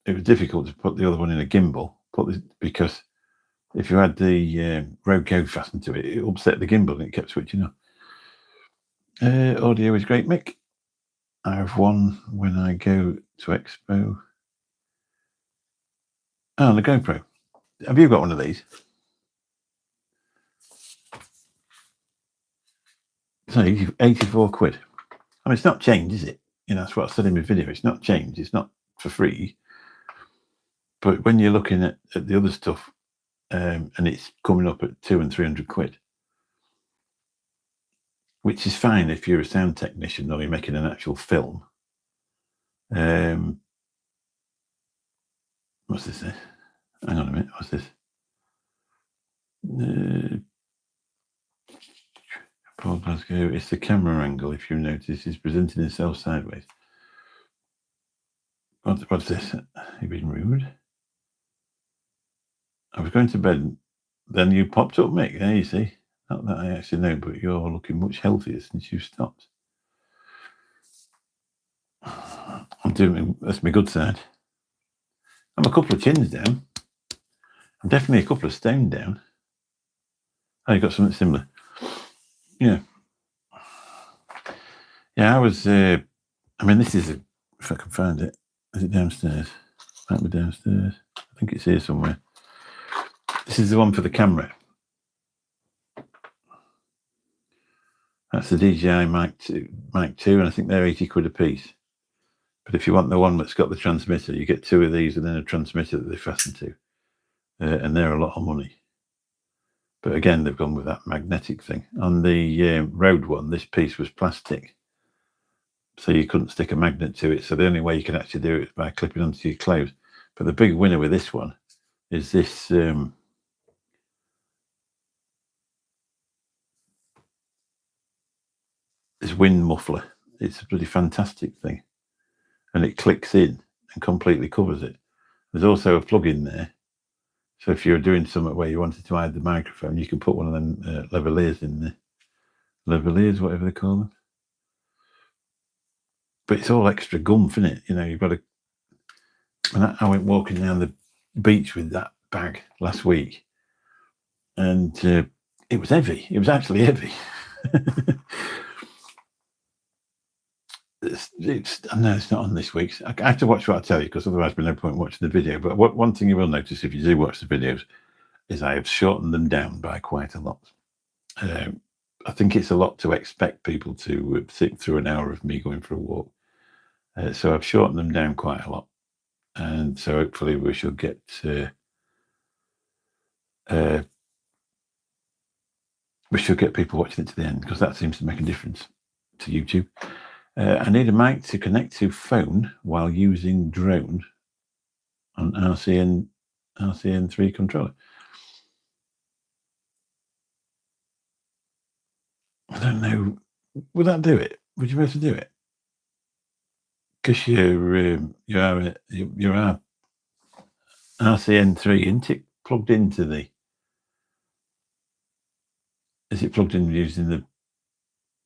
it was difficult to put the other one in a gimbal, because if you had the Rode Go fastened to it, it upset the gimbal and it kept switching on. Audio is great, Mick. I have one when I go to Expo. Oh, the GoPro. Have you got one of these? So 84 quid. I mean, it's not change, is it? That's what I said in my video. It's not change. It's not for free. But when you're looking at the other stuff, and it's coming up at 200 and 300 quid, which is fine if you're a sound technician or you're making an actual film. What's this? Hang on a minute. What's this? Paul Glasgow. It's the camera angle. If you notice, he's presenting himself sideways. What's this? You've been rude. I was going to bed, then you popped up, Mick. There you see. Not that I actually know, but you're looking much healthier since you stopped. That's my good side. I'm a couple of chins down. I'm definitely a couple of stone down. Oh, you got something similar. Yeah. Yeah, I was, this is, if I can find it. Is it downstairs? Might be downstairs. I think it's here somewhere. This is the one for the camera. That's the DJI Mic 2, and I think they're 80 quid a piece. But if you want the one that's got the transmitter, you get two of these and then a transmitter that they fasten to. And they're a lot of money. But again, they've gone with that magnetic thing. On the Rode one, this piece was plastic. So you couldn't stick a magnet to it. So the only way you can actually do it is by clipping onto your clothes. But the big winner with this one is this this wind muffler. It's a pretty fantastic thing. And it clicks in and completely covers it. There's also a plug in there. So if you're doing something where you wanted to hide the microphone, you can put one of them lavaliers in there. Lavaliers, whatever they call them. But it's all extra gumph, isn't it? You know, you've got to... And I went walking down the beach with that bag last week. And it was heavy. It was actually heavy. I know it's not on this week's. I have to watch what I tell you, because otherwise there's no point watching the video. But one thing you will notice if you do watch the videos is I have shortened them down by quite a lot. I think it's a lot to expect people to sit through an hour of me going for a walk. So I've shortened them down quite a lot. And so hopefully we shall get people watching it to the end, because that seems to make a difference to YouTube. I need a mic to connect to phone while using drone on RCN3 controller. I don't know. Would that do it? Would you be able to do it? Because you're RCN3, isn't it plugged into the... Is it plugged in using the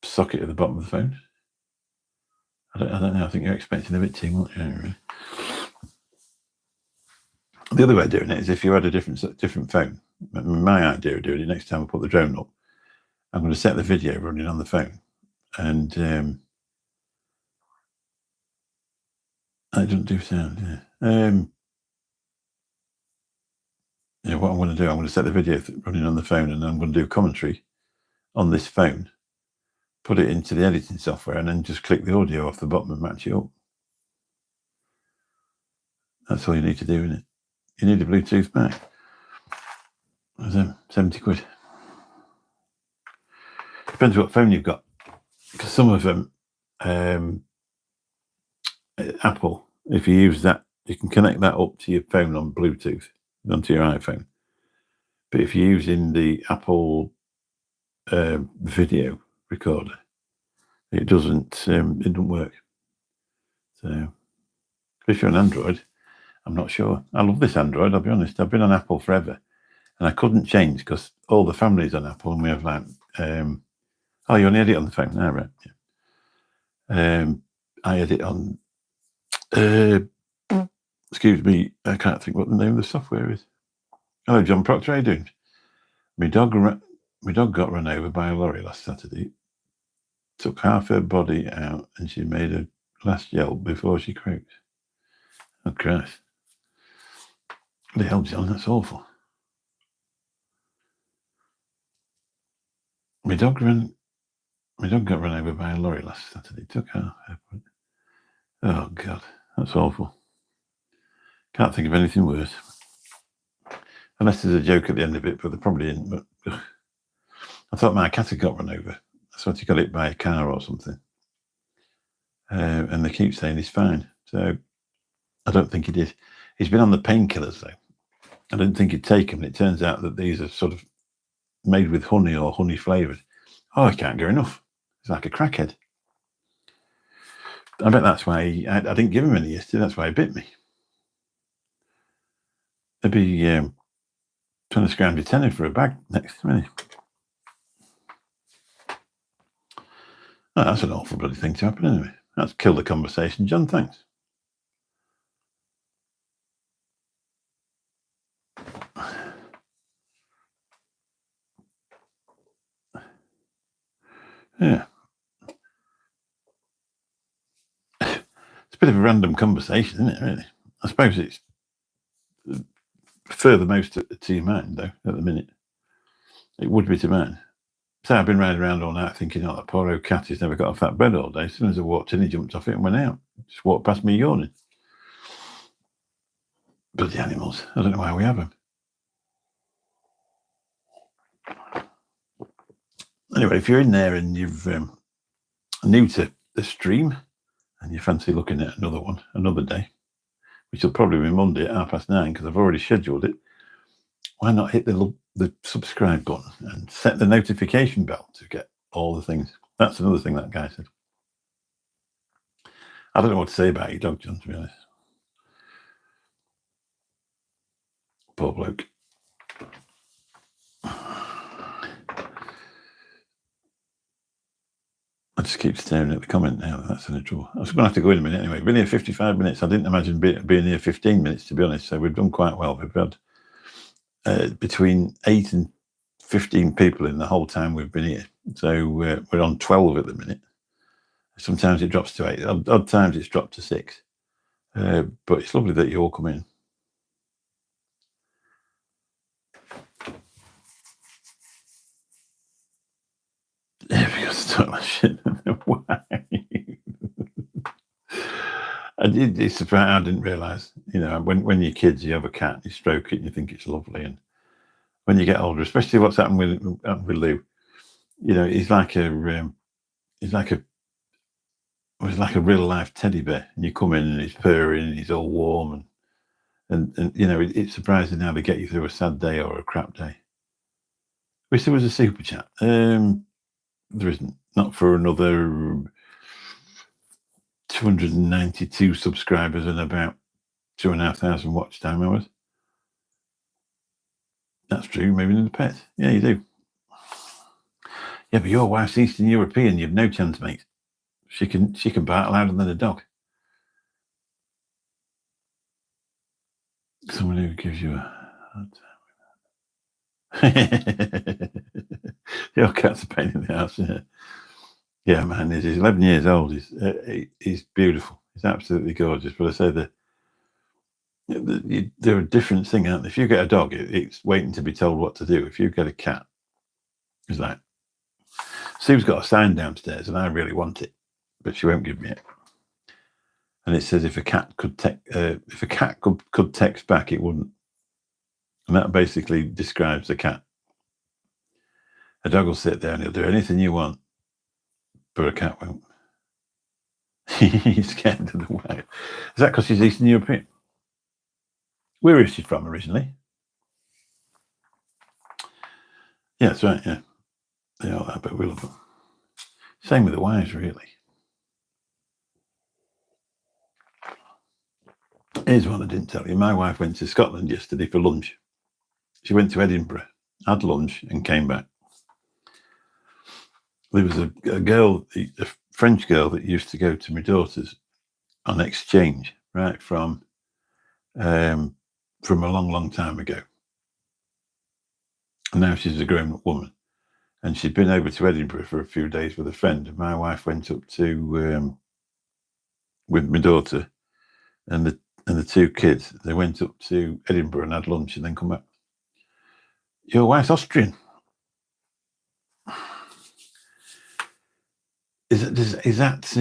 socket at the bottom of the phone? I don't know. I think you're expecting a bit too much, really. The other way of doing it is if you had a different phone. My idea of doing it, next time I put the drone up, I'm going to set the video running on the phone, and I don't do sound. Yeah. What I'm going to do, I'm going to set the video running on the phone, and I'm going to do commentary on this phone, put it into the editing software, and then just click the audio off the bottom and match it up. That's all you need to do, isn't it? You need a Bluetooth mic. 70 quid. Depends what phone you've got, because some of them, Apple, if you use that, you can connect that up to your phone on Bluetooth, onto your iPhone. But if you're using the Apple video recorder, it doesn't work. So if you're on Android, I'm not sure. I love this Android, I'll be honest. I've been on Apple forever, and I couldn't change because all the family's on Apple, and we have like, oh, you only edit on the phone now, right? Yeah. I edit on, excuse me, I can't think what the name of the software is. Hello, John Proctor, how you doing? My dog got run over by a lorry last Saturday. Took half her body out, and she made a last yelp before she croaked. Oh, Christ. The hell, John, that's awful. My dog got run over by a lorry last Saturday. Took half her body. Oh, God, that's awful. Can't think of anything worse. Unless there's a joke at the end of it, but there probably isn't. But I thought my cat had got run over. I thought he got hit by a car or something. And they keep saying he's fine. So I don't think he did. He's been on the painkillers, though. I didn't think he'd take them. It turns out that these are sort of made with honey or honey flavoured. Oh, I can't get enough. He's like a crackhead. I bet that's why I didn't give him any yesterday. That's why he bit me. They'd be trying to scrounge your tenner for a bag next to me. Oh, that's an awful bloody thing to happen anyway. That's killed the conversation. John, thanks. Yeah. It's a bit of a random conversation, isn't it, really? I suppose it's furthermost to your mind, though, at the minute. It would be to mine. So I've been riding around all night thinking, oh, that poor old cat, he's never got off that bed all day. As soon as I walked in, he jumped off it and went out. Just walked past me yawning. But the animals, I don't know why we have them. Anyway, if you're in there and you've new to the stream and you fancy looking at another one, another day, which will probably be Monday at 9:30 because I've already scheduled it, why not hit the subscribe button and set the notification bell to get all the things. That's another thing that guy said. I don't know what to say about your dog, John, to be honest. Poor bloke. I just keep staring at the comment now. That's in a trouble. I was going to have to go in a minute anyway. Been here 55 minutes. I didn't imagine being here 15 minutes, to be honest. So we've done quite well. We've had between 8 and 15 people in the whole time we've been here. So we're on 12 at the minute. Sometimes it drops to 8. Odd times it's dropped to 6. But it's lovely that you all come in. Yeah, because it's not that shit. Why? It's surprising. I didn't realise. You know, when you're kids, you have a cat, you stroke it, and you think it's lovely. And when you get older, especially what's happened with Lou, you know, he's like a real life teddy bear. And you come in and he's purring, and he's all warm, and you know, it's surprising how they get you through a sad day or a crap day. Wish there was a super chat. There isn't. Not for another 292 subscribers and about 2,500 watch time hours. That's true. Maybe in the pet. Yeah, you do. Yeah, but your wife's Eastern European. You've no chance, mate. She can bark louder than a dog. Someone who gives you a hard time. Your cat's a pain in the ass. Yeah, man. He's 11 years old. He's beautiful. He's absolutely gorgeous. But I say they're a different thing, aren't they? If you get a dog, it's waiting to be told what to do. If you get a cat, it's like, Sue's got a sign downstairs, and I really want it, but she won't give me it. And it says if a cat could text back, it wouldn't. And that basically describes the cat. A dog will sit there and he'll do anything you want, but a cat won't. He's scared of the white. Is that because she's Eastern European? Where is she from originally? Yeah, that's right, yeah. They are that, but we love them. Same with the wives, really. Here's one I didn't tell you. My wife went to Scotland yesterday for lunch. She went to Edinburgh, had lunch, and came back. There was a girl, a French girl that used to go to my daughter's on exchange, right, from a long, long time ago. And now she's a grown-up woman. And she'd been over to Edinburgh for a few days with a friend. And my wife went up to, with my daughter and the two kids. They went up to Edinburgh and had lunch and then come back. Your wife's Austrian. Is that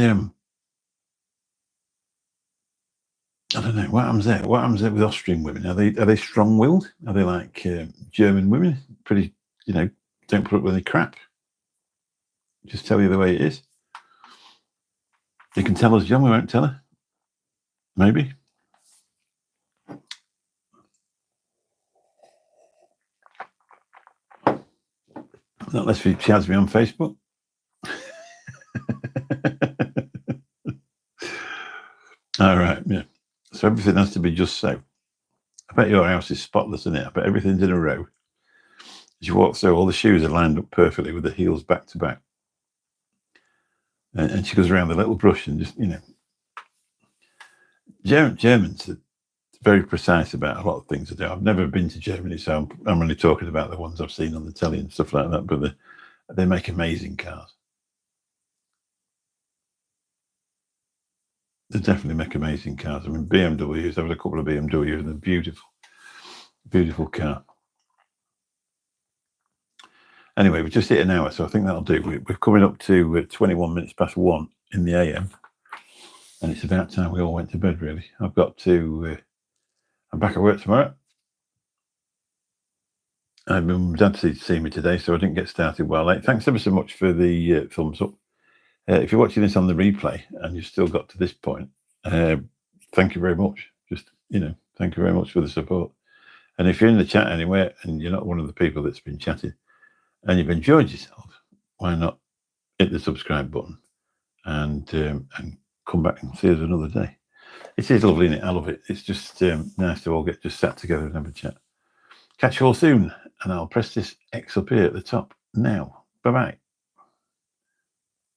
I don't know. What happens there? What happens there with Austrian women? Are they strong-willed? Are they like German women? Pretty, you know, don't put up with any crap. Just tell you the way it is. You can tell us, John. We won't tell her. Maybe. Not unless she has me on Facebook. All right, yeah. So everything has to be just so. I bet your house is spotless, isn't it? I bet everything's in a row. As you walk through, all the shoes are lined up perfectly with the heels back to back. And she goes around with a little brush and just, you know. Germans are very precise about a lot of things they do. I've never been to Germany, so I'm only talking about the ones I've seen on the telly and stuff like that. But they make amazing cars. They definitely make amazing cars. I mean, BMWs, I've had a couple of BMWs and they're beautiful. Beautiful car. Anyway, we've just hit an hour, so I think that'll do. We're coming up to 21 minutes past 1 in the AM, and it's about time we all went to bed, really. I've got to... I'm back at work tomorrow. I'm glad to see me today, so I didn't get started well late. Thanks ever so much for the thumbs up. If you're watching this on the replay and you've still got to this point, thank you very much. Just, thank you very much for the support. And if you're in the chat anywhere and you're not one of the people that's been chatting and you've enjoyed yourself, why not hit the subscribe button and come back and see us another day. It is lovely, isn't it? I love it. It's just nice to all get just sat together and have a chat. Catch you all soon, and I'll press this X up here at the top now. Bye-bye.